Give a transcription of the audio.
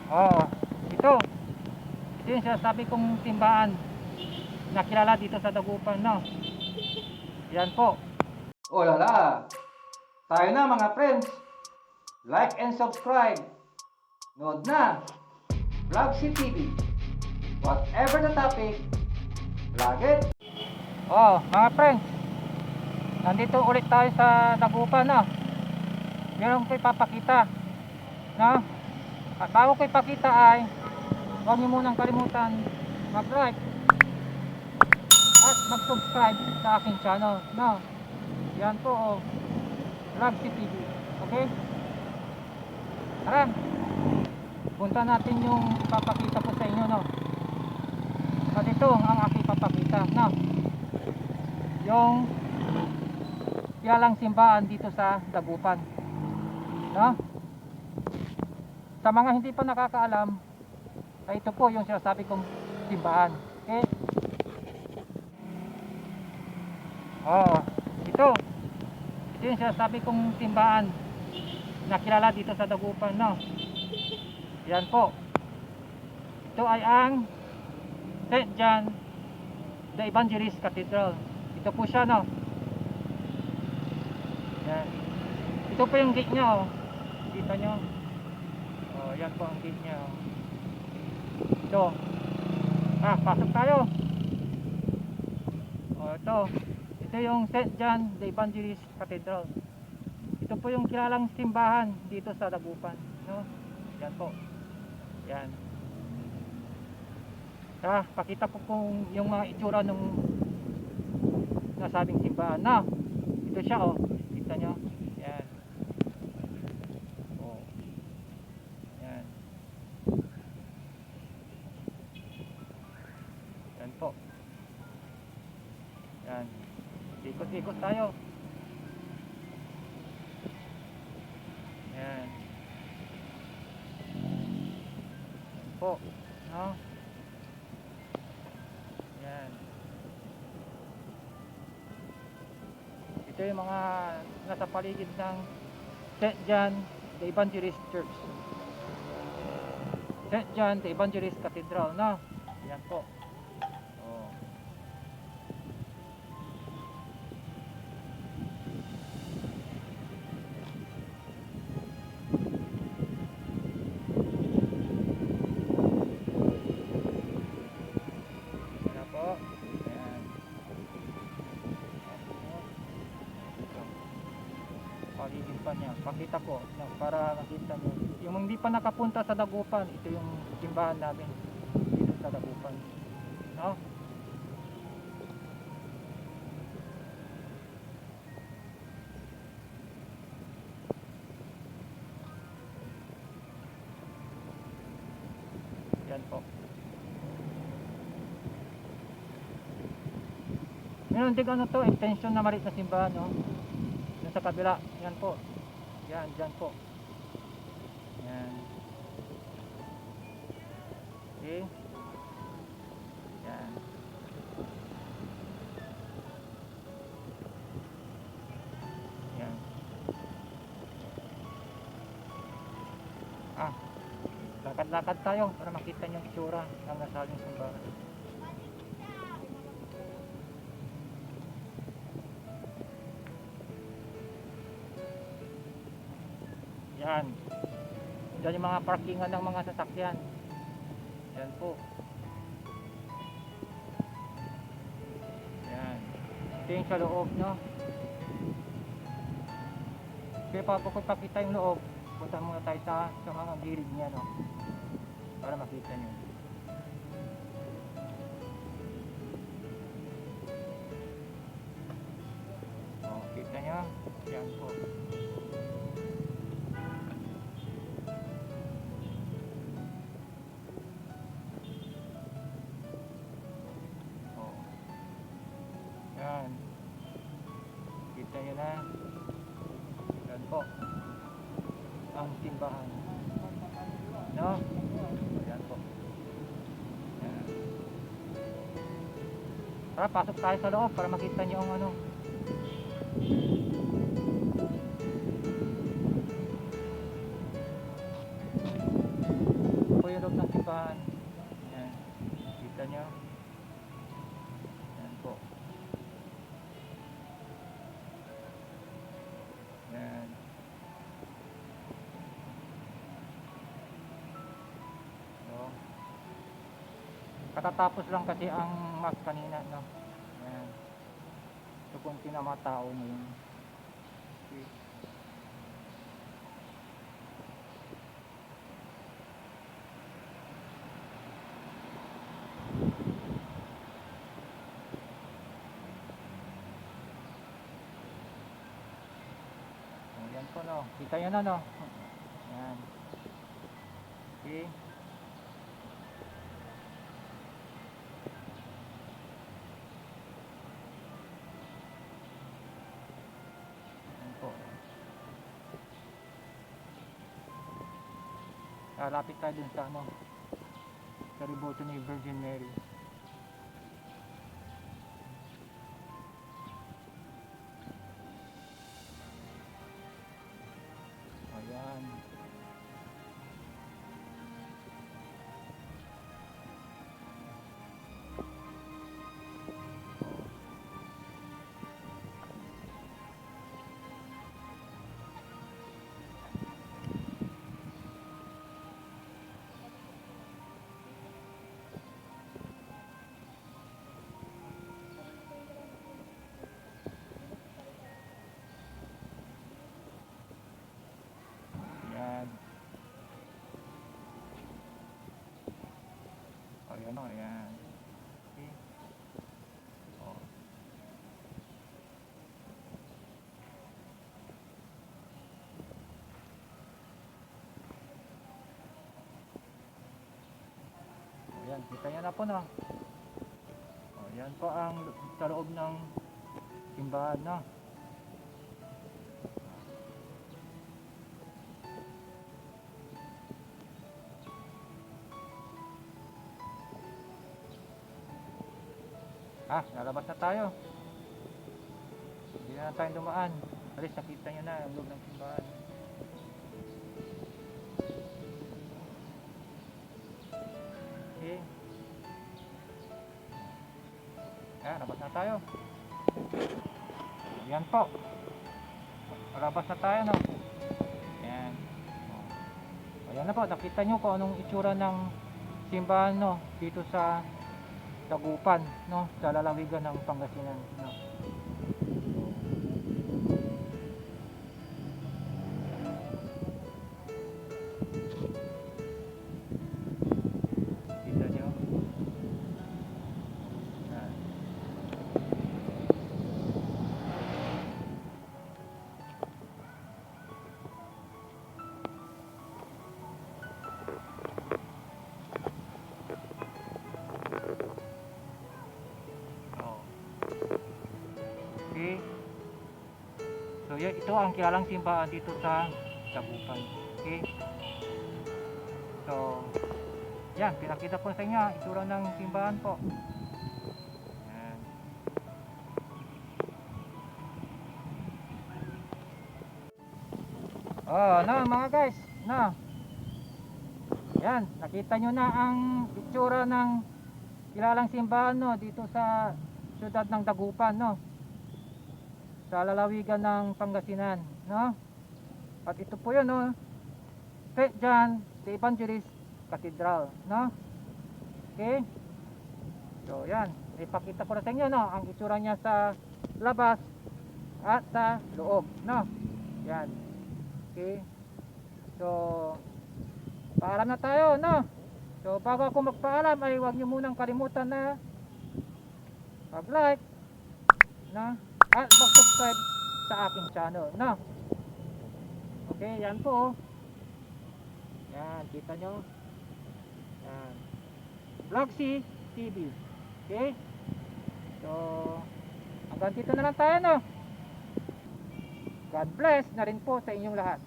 Oo, ito. Ito yung sinasabi kong simbahan na kilala dito sa Dagupan, no? Yan po. O lala, tayo na mga friends. Like and subscribe. Nood na. Vlogsi TV. Whatever the topic, vlog it. Oh, mga friends, nandito ulit tayo sa Dagupan, no? Meron ko ipapakita, no? At bago ko ipakita ay huwag niyo munang kalimutan mag-like at mag-subscribe sa aking channel, no? Yan po, oh, Vlogsi TV. Okay? Tara, punta natin yung ipapakita ko sa inyo, no? At ito ang aking ipapakita, no? Yung kilalang simbahan dito sa Dagupan, no? Sa mga hindi pa nakakaalam, ay ito po yung sinasabi kong simbahan. Okay? Oh, ito yung sinasabi kong simbahan na kilala dito sa Dagupan, no? Yan po. Ito ay ang St. John the Evangelist Cathedral. Ito po siya, no? Yan. Ito po yung gate nya, oh. Kita nyo? Oh, yan po ang gate nya, oh. Ito. Pasok tayo. Oh, ito. Ito yung St. John the Evangelist Cathedral. Ito po yung kilalang simbahan dito sa Dagupan, no? Yan po. Yan. Pakita po kung yung mga itsura ng nasabing simbahan, na. Ito siya, oh. Kita nyo? Yan. Oh. Yan. Yan po. Yan. Ikot-ikot tayo. Yan. Yan po. No? Yan. Ito yung mga nasa paligid ng St. John the Evangelist Church. St. John the Evangelist Cathedral, no? Yan po. Oh. Yan po. Yan. Paligid pa niya. Pakita ko, no, para makita mo. Yung hindi pa nakapunta sa Dagupan, ito yung simbahan namin dito sa Dagupan. No? Yan po. Meron din ano to, extension na maliit na simbahan, no? Yan sa kabila. Yan po. Yan, dyan po. Yan. Okay. Yan. Yan. Lakad-lakad tayo para makita niyo yung itsura ng nasabing simbahan. Yan. Diyan yung mga parkingan ng mga sasakyan. Yan po. Yan. Ito yung sa loob, no? Kaya pa ko pakita yung loob, punta muna tayo sa mga gilid niya, no? Para makita nyo. Oh, kita nyo? Yan po. Yan. Kita nyo na. Yan po. Ang simbahan. No? Yan po. Yan. Tara, pasok tayo sa loob para makita nyo ang ano. yung loob ng simbahan. Yan. Kita nyo. Yan po. Yan. So, katatapos lang kasi ang mass kanina, no? Yan. So, kunti na mga tao ngayon. Okay. Yan po, no? Kita nyo na, no? Yan. Okay. Yan po. Lapit tayo dun sa ano, sa Reboto ni Virgin Mary. Ayan. Ayan. Ayan o, ayan. Okay. Oh. Ayan, kita nyo na po, no? Ayan po ang sa loob ng simbahan, no? Lalabas na tayo. Hindi na tayo dumaan. Alis, nakita nyo na ang loob ng simbahan. Okay. Labas na tayo. Yan po. Labas na tayo, no? Yan. Ayan na po, nakita nyo kung anong itsura ng simbahan, no? Dito sa Dagupan, no? Sa lalawigan ng Pangasinan, no? Kita nyo? Yan. Okay. So ito ang kilalang simbahan dito sa Dagupan. Okay. So yan, pinakita po sa inyo itsura ng simbahan po. Yan. Mga guys, yan, nakita nyo na ang itsura ng kilalang simbahan, no, dito sa siyudad ng Dagupan, no, sa lalawigan ng Pangasinan, no. At ito po yun, no, St. John the Evangelist Cathedral, no. Okay. So yan, ipakita ko na sa inyo, no, ang itsura niya sa labas at sa loob, no. Yan. Okay. So paalam na tayo, no. So bago ako magpaalam ay huwag niyo munang kalimutan na mag-like, no, at mag-subscribe sa aking channel, no. Okay, yan po. Yan, kita nyo. Yan. Vlogsi TV. Okay? So, hanggang dito na lang tayo, no. God bless na rin po sa inyong lahat.